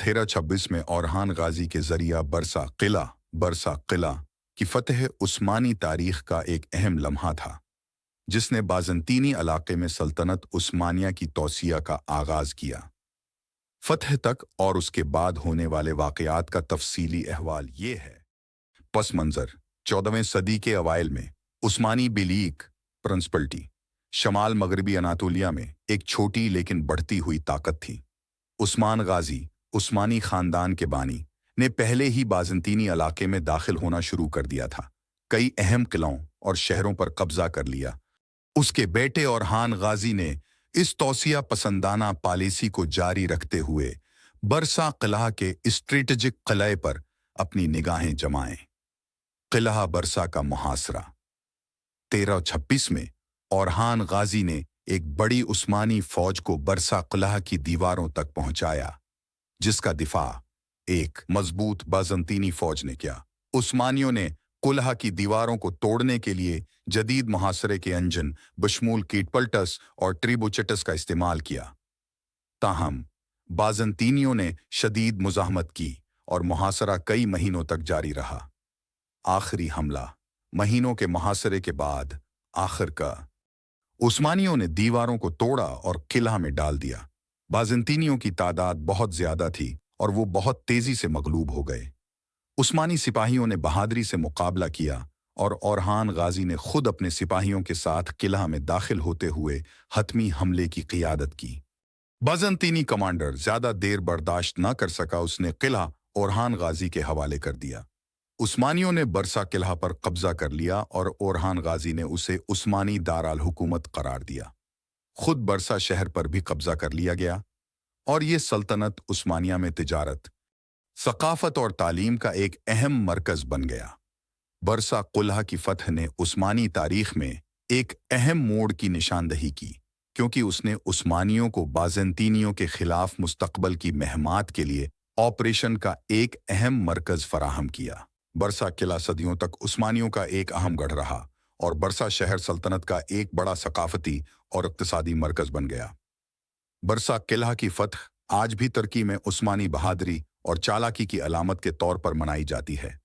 1326 में औरहान गाजी के जरिया बरसा किला की फतह उस्मानी तारीख का एक अहम लम्हा था, जिसने बाज़ंतीनी इलाके में सल्तनत उस्मानिया की तौसिया का आगाज़ किया। फतह तक और उसके बाद होने वाले वाक़यात का तफसीली अहवाल ये है। पस मंज़र 14वीं सदी के अवाइल में उस्मानी बिलीक प्रिंसिपलिटी शमाल मगरबी अनातोलिया में एक छोटी लेकिन बढ़ती हुई ताकत थी। उस्मान गाजी, उस्मानी ख़ानदान के बानी, ने पहले ही बाज़ंतीनी इलाके में दाखिल होना शुरू कर दिया था। कई अहम किलों और शहरों पर कब्ज़ा कर लिया। उसके बेटे औरहान गाजी ने इस तौसिया पसंदाना पॉलिसी को जारी रखते हुए बरसा किला के स्ट्रेटेजिक किले पर अपनी निगाहें जमाएं। किला बरसा का मुहासरा 1326 में औरहान गाजी ने एक बड़ी उस्मानी फौज को बरसा किला की दीवारों तक पहुंचाया, जिसका दिफा एक मजबूत बाज़ंतीनी फौज ने किया। उस्मानियों ने किला की दीवारों को तोड़ने के लिए जदीद मुहासरे के इंजन बशमूल कीटपल्टस और ट्रिबुचेटस का इस्तेमाल किया। ताहम बाज़ंतीनियों ने शदीद मुज़ाहमत की और मुहासरा कई महीनों तक जारी रहा। आखिरी हमला महीनों के मुहासरे के बाद आखिरकार उस्मानियों ने दीवारों को तोड़ा और किला में डाल दिया। बाज़ंतीनियों की तादाद बहुत ज्यादा थी और वो बहुत तेजी से मगलूब हो गए। उस्मानी सिपाहियों ने बहादुरी से मुकाबला किया और औरहान गाजी ने खुद अपने सिपाहियों के साथ किला में दाखिल होते हुए हतमी हमले की क़ियादत की। बाज़ंतीनी कमांडर ज्यादा देर बर्दाश्त न कर सका, उसने किला औरहान गाजी के हवाले कर दिया। उस्मानियों ने बरसा किला पर कब्जा कर लिया और औरहान गाजी ने उसे उस्मानी दाराल हुकूमत करार दिया। खुद बरसा शहर पर भी कब्जा कर लिया गया और ये सल्तनत उस्मानिया में तिजारत, सकाफत और तालीम का एक अहम मरकज बन गया। बरसा किला की फतह ने उस्मानी तारीख में एक अहम मोड़ की निशानदही की, क्योंकि उसने उस्मानियों को बाज़ंतीनियों के खिलाफ मुस्तकबल की महमात के लिए ऑपरेशन का एक अहम मरकज फराहम किया। बरसा किला सदियों तक उस्मानियों का एक अहम गढ़ रहा और बरसा शहर सल्तनत का एक बड़ा सकाफती और इक़्तिसादी मरकज बन गया। बरसा किला की फतह आज भी तुर्की में उस्मानी बहादुरी और चालाकी की अलामत के तौर पर मनाई जाती है।